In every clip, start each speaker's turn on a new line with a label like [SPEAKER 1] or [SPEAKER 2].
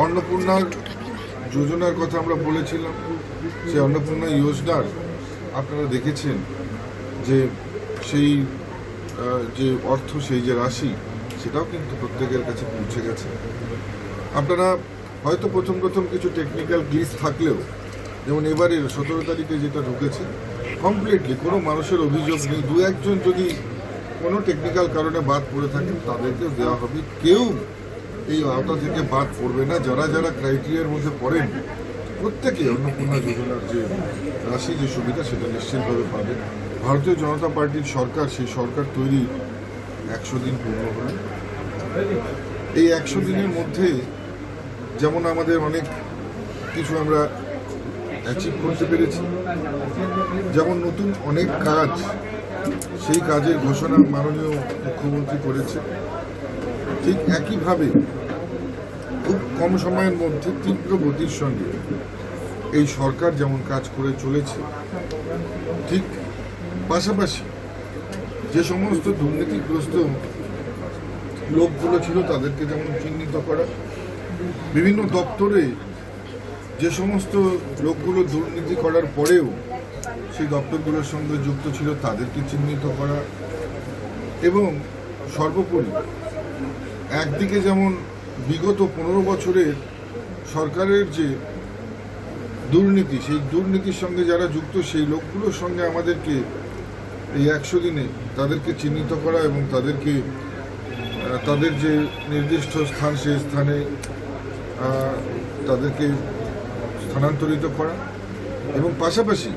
[SPEAKER 1] অন্নপূর্ণার যোজনার কথা আমরা বলেছিলাম। সেই অন্নপূর্ণা যোজনার আপনারা দেখেছেন যে সেই যে অর্থ, সেই যে রাশি, সেটাও কিন্তু প্রত্যেকের কাছে পৌঁছে গেছে। আপনারা হয়তো প্রথম কিছু টেকনিক্যাল গ্লিচ থাকলেও, যেমন এবারের 17 তারিখে যেটা ঢুকেছে, কমপ্লিটলি কোনো মানুষের অভিযোগ নেই। দু একজন যদি কোনো টেকনিক্যাল কারণে বাদ পড়ে থাকেন তাদেরকে দেওয়া হবে, কেউ এই আওতা থেকে বাদ পড়বে না। যারা যারা ক্রাইটেরিয়ার মধ্যে পড়েন প্রত্যেকে অন্নপূর্ণা যোজনার যে রাশি, যে সুবিধা, সেটা নিশ্চিতভাবে পাবেন। ভারতীয় জনতা পার্টির সরকার, সেই সরকার তৈরি 100 দিন পূর্ণ হল। এই 100 দিনের মধ্যে যেমন আমাদের অনেক কিছু আমরা অ্যাচিভ করতে পেরেছি, যেমন নতুন অনেক কাজ, সেই কাজের ঘোষণা মাননীয় মুখ্যমন্ত্রী করেছে। ঠিক একইভাবে খুব কম সময়ের মধ্যে তীব্র গতির সঙ্গে এই সরকার যেমন কাজ করে চলেছে, ঠিক পাশাপাশি যে সমস্ত দুর্নীতিগ্রস্ত লোকগুলো ছিল তাদেরকে যেমন চিহ্নিত করা, বিভিন্ন দপ্তরে যে সমস্ত লোকগুলো দুর্নীতি করার পরেও সেই দপ্তরগুলোর সঙ্গে যুক্ত ছিল তাদেরকে চিহ্নিত করা, এবং সর্বোপরি একদিকে যেমন বিগত 15 বছরের সরকারের যে দুর্নীতি, সেই দুর্নীতির সঙ্গে যারা যুক্ত সেই লোকগুলোর সঙ্গে আমাদেরকে এই 100 দিনে তাদেরকে চিহ্নিত করা এবং তাদেরকে তাদের যে নির্দিষ্ট স্থান, সেই স্থানে তাদেরকে স্থানান্তরিত করা, এবং পাশাপাশি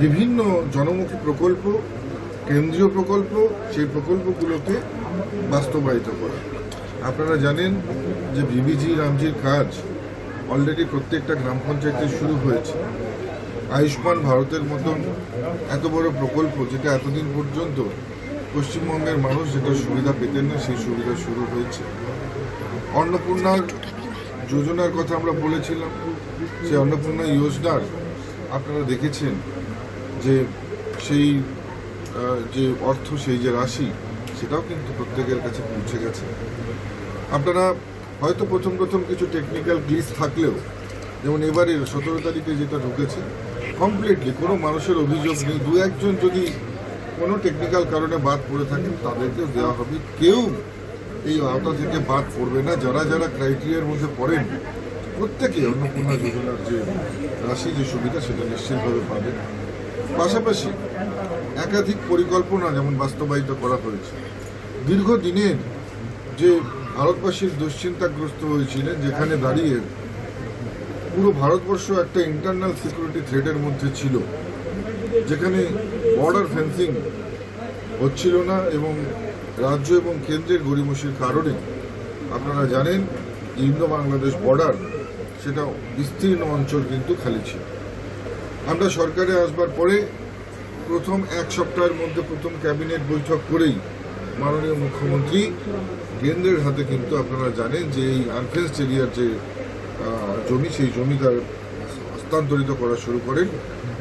[SPEAKER 1] বিভিন্ন জনমুখী প্রকল্প, কেন্দ্রীয় প্রকল্প, সেই প্রকল্পগুলোকে বাস্তবায়িত করা। আপনারা জানেন যে ভিবিজি রামজির কাজ অলরেডি প্রত্যেকটা গ্রাম পঞ্চায়েতে শুরু হয়েছে। আয়ুষ্মান ভারতের মতন এত বড় প্রকল্প, যেটা এতদিন পর্যন্ত পশ্চিমবঙ্গের মানুষ যেটা সুবিধা পেতেন না, সেই সুবিধা শুরু হয়েছে। অন্নপূর্ণার যোজনার কথা আমরা বলেছিলাম। সেই অন্নপূর্ণা যোজনার আপনারা দেখেছেন যে সেই যে অর্থ, সেই যে রাশি, সেটাও কিন্তু প্রত্যেকের কাছে পৌঁছে গেছে। আপনারা হয়তো প্রথম কিছু টেকনিক্যাল গ্লিচ থাকলেও, যেমন এবারের 17 তারিখে যেটা ঢুকেছে, কমপ্লিটলি কোনো মানুষের অভিযোগ নেই। দু একজন যদি কোনো টেকনিক্যাল কারণে বাদ পড়ে থাকেন তাদেরকেও দেওয়া হবে, কেউ এই আওতা থেকে বাদ পড়বে না। যারা যারা ক্রাইটেরিয়ার মধ্যে পড়েন প্রত্যেকে অন্নপূর্ণা যোজনার যে রাশি, যে সুবিধা, সেটা নিশ্চিতভাবে পাবেন। পাশাপাশি একাধিক পরিকল্পনা যেমন বাস্তবায়িত করা হয়েছে। দীর্ঘদিনের যে ভারতবাসীর দুশ্চিন্তাগ্রস্ত হয়েছিলেন, যেখানে দাঁড়িয়ে পুরো ভারতবর্ষ একটা ইন্টারনাল সিকিউরিটি থ্রেটের মধ্যে ছিল, যেখানে বর্ডার ফেন্সিং হচ্ছিল না, এবং রাজ্য এবং কেন্দ্রের গড়িমসির কারণে আপনারা জানেন ইন্দো বাংলাদেশ বর্ডার, সেটা বিস্তীর্ণ অঞ্চল কিন্তু খালি ছিল। আমরা সরকারে আসবার পরে প্রথম 1 সপ্তাহের মধ্যে প্রথম ক্যাবিনেট বৈঠক করেই মাননীয় মুখ্যমন্ত্রী কেন্দ্রের হাতে কিন্তু আপনারা জানেন যে এই আনফেন্সড এরিয়ার যে জমি, সেই জমি তার হস্তান্তরিত করা শুরু করেন,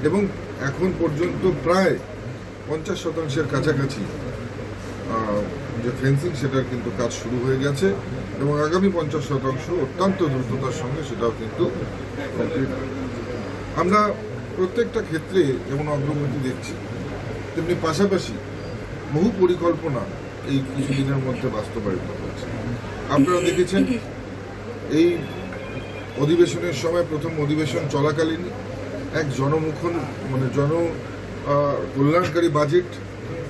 [SPEAKER 1] এবং এখন পর্যন্ত প্রায় 50% কাছাকাছি যে ফেন্সিং, সেটার কিন্তু কাজ শুরু হয়ে গেছে, এবং আগামী 50% অত্যন্ত দ্রুততার সঙ্গে সেটাও কিন্তু কমপ্লিট হবে। আমরা প্রত্যেকটা ক্ষেত্রে যেমন অগ্রগতি দেখছি, তেমনি পাশাপাশি বহু পরিকল্পনা এই কিছুদিনের মধ্যে বাস্তবায়িত হচ্ছে। আপনারা দেখেছেন এই অধিবেশনের সময়, প্রথম অধিবেশন চলাকালীন এক জনমুখন জন কল্যাণকারী বাজেট,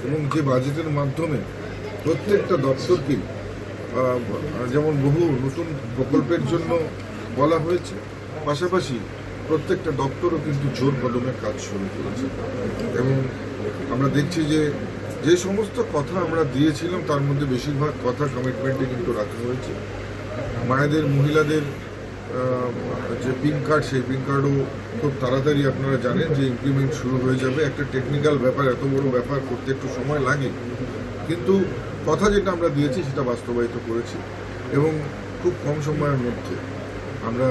[SPEAKER 1] এবং যে বাজেটের মাধ্যমে প্রত্যেকটা দপ্তরকে যেমন বহু নতুন প্রকল্পের জন্য বলা হয়েছে, পাশাপাশি প্রত্যেকটা দপ্তরও কিন্তু জোর কদমে কাজ শুরু করেছে। এবং আমরা দেখছি যে যে সমস্ত কথা আমরা দিয়েছিলাম তার মধ্যে বেশিরভাগ কথা কমিটমেন্টে কিন্তু রাখা হয়েছে। মায়েদের, মহিলাদের যে পিন কার্ড, সেই পিন কার্ডও খুব তাড়াতাড়ি আপনারা জানেন যে ইমপ্লিমেন্ট শুরু হয়ে যাবে। একটা টেকনিক্যাল ব্যাপার, এত বড় ব্যাপার করতে একটু সময় লাগে, কিন্তু কথা যেটা আমরা দিয়েছি সেটা বাস্তবায়িত করেছি, এবং খুব কম সময়ের মধ্যে আমরা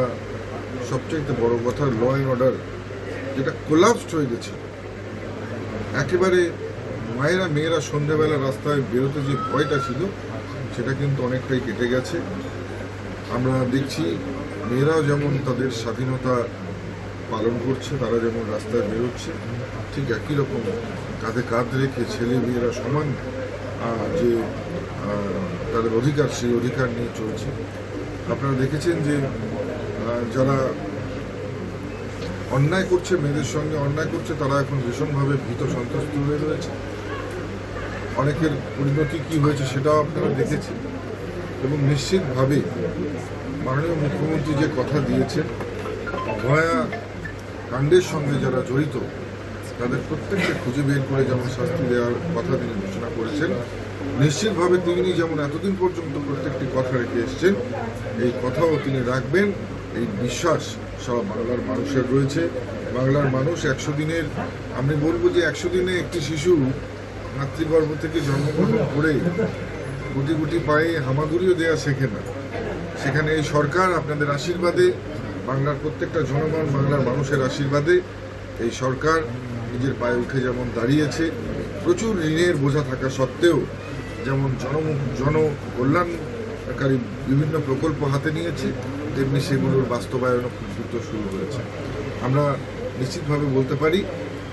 [SPEAKER 1] সবচাইতে বড় কথা ল অ্যান্ড অর্ডার যেটা কোলাপসড হয়ে গেছে, একেবারে মায়েরা মেয়েরা সন্ধ্যাবেলা রাস্তায় বেরোতে যে ভয়টা ছিল সেটা কিন্তু অনেকটাই কেটে গেছে। আমরা দেখছি মেয়েরাও যেমন তাদের স্বাধীনতা পালন করছে, তারা যেমন রাস্তায় বেরোচ্ছে, ঠিক একই রকম কাঁধে কাঁধ রেখে ছেলে মেয়েরা সমান যে তাদের অধিকার, সেই অধিকার নিয়ে চলছে। আপনারা দেখেছেন যে যারা অন্যায় করছে, মেয়েদের সঙ্গে অন্যায় করছে, তারা এখন ভীষণভাবে ভীত সন্ত্রস্ত হয়ে রয়েছে। অনেকের পরিণতি কী হয়েছে সেটাও আপনারা দেখেছেন। এবং নিশ্চিতভাবে মাননীয় মুখ্যমন্ত্রী যে কথা দিয়েছেন, অভয়া কাণ্ডের সঙ্গে যারা জড়িত তাদের প্রত্যেককে খুঁজে বের করে যেমন শাস্তি দেওয়ার কথা তিনি ঘোষণা করেছেন, নিশ্চিতভাবে তিনি যেমন এতদিন পর্যন্ত প্রত্যেকটি কথা রেখে এসছেন, এই কথাও তিনি রাখবেন, এই বিশ্বাস সব বাংলার মানুষের রয়েছে। বাংলার মানুষ 100 দিনের, আমি বলবো যে 100 দিনে একটি শিশু মাতৃগর্ভ থেকে জন্মগ্রহণ করে গুটি গুটি পায়ে হামাগুড়িও দেওয়া শেখে না। সেখানে এই সরকার আপনাদের আশীর্বাদে, বাংলার প্রত্যেকটা জনগণ, বাংলার মানুষের আশীর্বাদে এই সরকার নিজের পায়ে উঠে যেমন দাঁড়িয়েছে, প্রচুর ঋণের বোঝা থাকা সত্ত্বেও যেমন জনকল্যাণকারী বিভিন্ন প্রকল্প হাতে নিয়েছে, তেমনি সেগুলোর বাস্তবায়নও খুব দ্রুত শুরু হয়েছে। আমরা নিশ্চিতভাবে বলতে পারি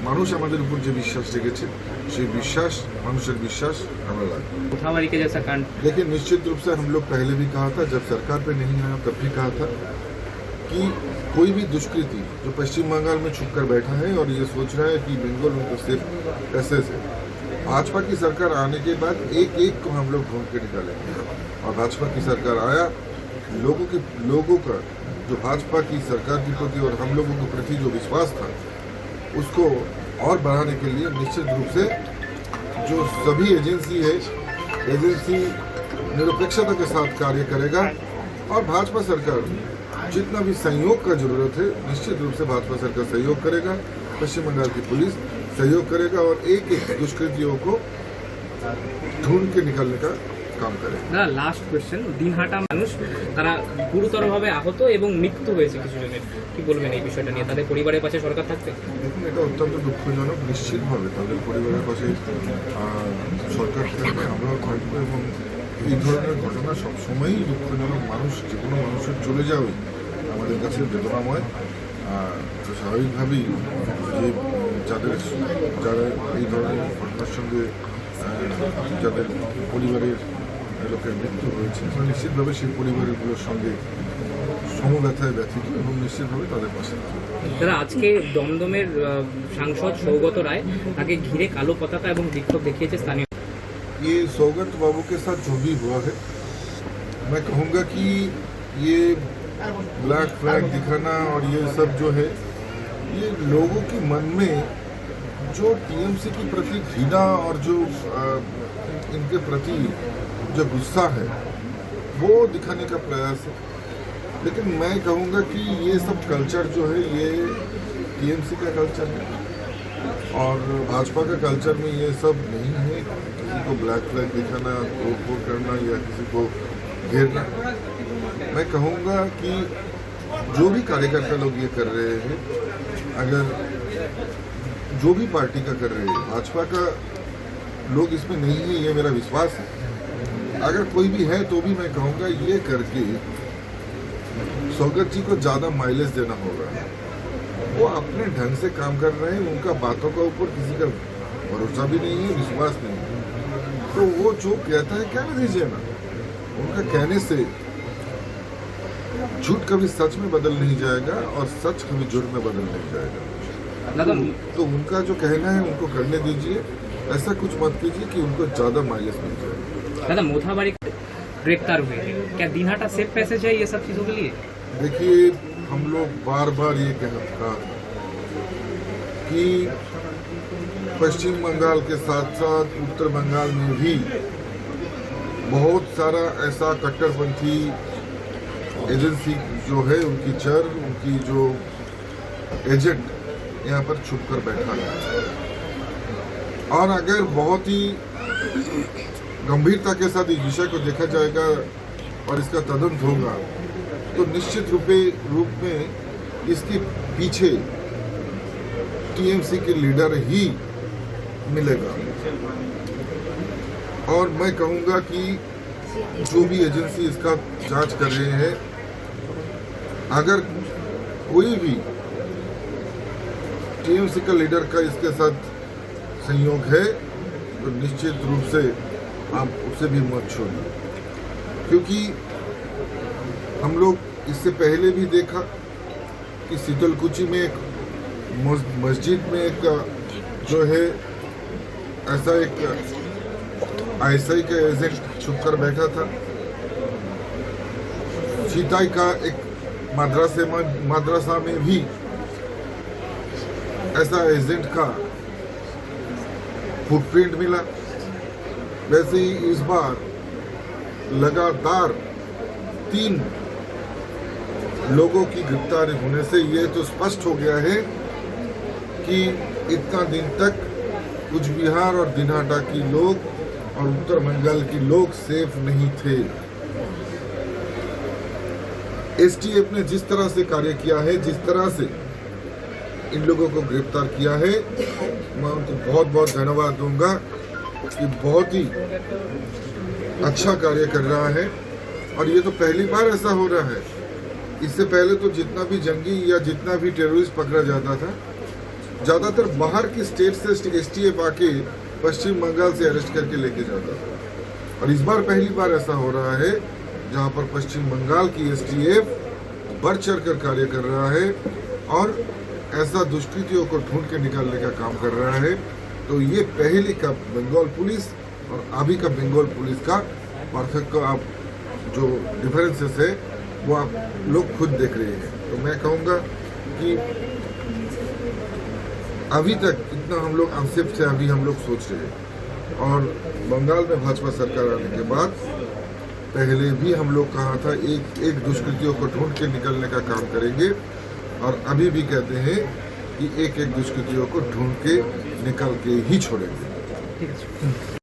[SPEAKER 1] মানুষ আমাদের উপর যে বিশ্বাস রেখেছে, সেই বিশ্বাস, মানুষের বিশ্বাস আমরা রাখবো। लेकिन निश्चित रूप से हम लोग पहले भी कहा था, जब सरकार पे नहीं आया तब भी कहा था कि कोई भी दुष्कृति जो पश्चिम बंगाल में छुप कर बैठा है और ये सोच रहा है कि बंगाल उनको सिर्फ पैसे से, भाजपा की सरकार आने के बाद एक एक को हम लोग ढूंढ के निकालेंगे। और भाजपा की सरकार आया, लोगों का जो भाजपा की सरकार के प्रति और हम लोगों के प्रति जो विश्वास था, उसको और बढ़ाने के लिए निश्चित रूप से जो सभी एजेंसी है, एजेंसी निरपेक्षता के साथ कार्य करेगा। और भाजपा सरकार जितना भी सहयोग का जरूरत है, निश्चित रूप से भाजपा सरकार सहयोग करेगा, पश्चिम बंगाल की पुलिस सहयोग करेगा और एक एक दुष्कृतियों को ढूंढ के निकालने का काम करेगा।
[SPEAKER 2] দাদা, লাস্ট কোয়েশ্চেন, দিনহাটা মানুষ তারা গুরুতরভাবে আহত এবং মৃত্যু হয়েছে কিছু জনের, কি বলবেন এই বিষয়টা নিয়ে? তাদের পরিবারের পাশে সরকার থাকবে?
[SPEAKER 1] দেখুন, এটা অত্যন্ত দুঃখজনক। নিশ্চিতভাবে তাদের পরিবারের পাশে সরকার থাকবে, আমরাও থাকবো। এবং এই ধরনের ঘটনা সবসময়ই দুঃখজনক। মানুষ, যে কোনো মানুষের চলে যাওয়াই আমাদের কাছে বেদনাময়। তো স্বাভাবিকভাবেই যে যারা এই ধরনের ঘটনার সঙ্গে যাদের পরিবারের লোকের মৃত্যু হয়েছে, নিশ্চিতভাবে সেই পরিবারগুলোর সঙ্গে সমব্যথায় ব্যথিত এবং নিশ্চিতভাবে তাদের পাশে থাকবে।
[SPEAKER 2] দাদা, আজকে দমদমের সাংসদ সৌগত রায়, তাকে ঘিরে কালো পতাকা এবং বিক্ষোভ দেখিয়েছে স্থানীয়।
[SPEAKER 1] ये सौगत बाबू के साथ जो भी हुआ है, मैं कहूँगा कि ये ब्लैक फ्लैग दिखाना और ये सब जो है, ये लोगों के मन में जो टीएमसी के प्रति घृणा और जो इनके प्रति जो गुस्सा है, वो दिखाने का प्रयास है। लेकिन मैं कहूँगा कि ये सब कल्चर जो है, ये टीएमसी का कल्चर है और भाजपा का कल्चर में ये सब नहीं है। किसी को ब्लैक फ्लैग दिखाना, तोड़फोड़ करना या किसी को घेरना। मैं कहूँगा कि जो भी कार्यकर्ता लोग ये कर रहे हैं, अगर जो भी पार्टी का कर रहे हैं, भाजपा का लोग इसमें नहीं है, ये मेरा विश्वास है। अगर कोई भी है तो भी मैं कहूँगा ये करके सौगत जी को ज़्यादा माइलेज देना होगा। वो अपने ढंग से काम कर रहे हैं, उनका बातों का ऊपर किसी का भरोसा भी नहीं है, विश्वास नहीं है। तो वो जो कहता है कहने दीजिए ना। उनका कहने से झूठ कभी सच में बदल नहीं जाएगा और सच कभी झूठ में बदल नहीं जाएगा। तो उनका जो कहना है उनको करने दीजिए, ऐसा कुछ मत कीजिए कि उनको ज़्यादा माइलेज मिल जाए।
[SPEAKER 2] दादा, मोथाबारी गिरफ्तार हुए हैं, क्या दिनहाटा सेफ पैसेज है ये सब चीज़ों के लिए?
[SPEAKER 1] देखिए, हम लोग बार बार ये कहता कि पश्चिम बंगाल के साथ साथ उत्तर बंगाल में भी बहुत सारा ऐसा कट्टरपंथी एजेंसी जो है, उनकी चर, उनकी जो एजेंट यहाँ पर छुप कर बैठा है। और अगर बहुत ही गंभीरता के साथ इस विषय को देखा जाएगा और इसका तदंत होगा, तो निश्चित रूप में इसके पीछे टीएमसी के लीडर ही मिलेगा। और मैं कहूँगा कि जो भी एजेंसी इसका जांच कर रहे हैं, अगर कोई भी टीएमसी का लीडर का इसके साथ संयोग है तो निश्चित रूप से आप उसे भी मत छोड़िए, क्योंकि हम लोग इससे पहले भी देखा कि शीतलकुची में एक मस्जिद में एक जो है ऐसा एक आईएसआई का एजेंट छुप कर बैठा था। चीताई का एक मदरसा में भी ऐसा एजेंट का फुटप्रिंट मिला। वैसे ही इस बार लगातार 3 लोगों की गिरफ्तारी होने से ये तो स्पष्ट हो गया है कि इतना दिन तक कुछ बिहार और दिनहाटा की लोग और उत्तर बंगाल की लोग सेफ नहीं थे। एसटीएफ ने जिस तरह से कार्य किया है, जिस तरह से इन लोगों को गिरफ्तार किया है, मैं उनको बहुत बहुत धन्यवाद दूंगा कि बहुत ही अच्छा कार्य कर रहा है। और ये तो पहली बार ऐसा हो रहा है। इससे पहले तो जितना भी जंगी या जितना भी टेररिस्ट पकड़ा जाता था, ज़्यादातर बाहर की स्टेट से एसटीएफ आके पश्चिम बंगाल से अरेस्ट करके लेके जाता था। और इस बार पहली बार ऐसा हो रहा है जहां पर पश्चिम बंगाल की एसटीएफ बढ़ चढ़ कर कार्य कर रहा है और ऐसा दुष्कृतियों को ढूंढ के निकालने का काम कर रहा है। तो ये पहले का बंगाल पुलिस और अभी का बंगाल पुलिस का पार्थक्य, आप जो डिफरेंसेस है वो आप लोग खुद देख रहे हैं। तो मैं कहूँगा कि अभी तक इतना हम लोग आक्षेप से अभी हम लोग सोच रहे हैं, और बंगाल में भाजपा सरकार आने के बाद पहले भी हम लोग कहा था एक एक दुष्कृतियों को ढूंढ के निकलने का काम करेंगे, और अभी भी कहते हैं कि एक एक दुष्कृतियों को ढूंढ के निकाल के ही छोड़ेंगे।
[SPEAKER 2] ঠিক আছে।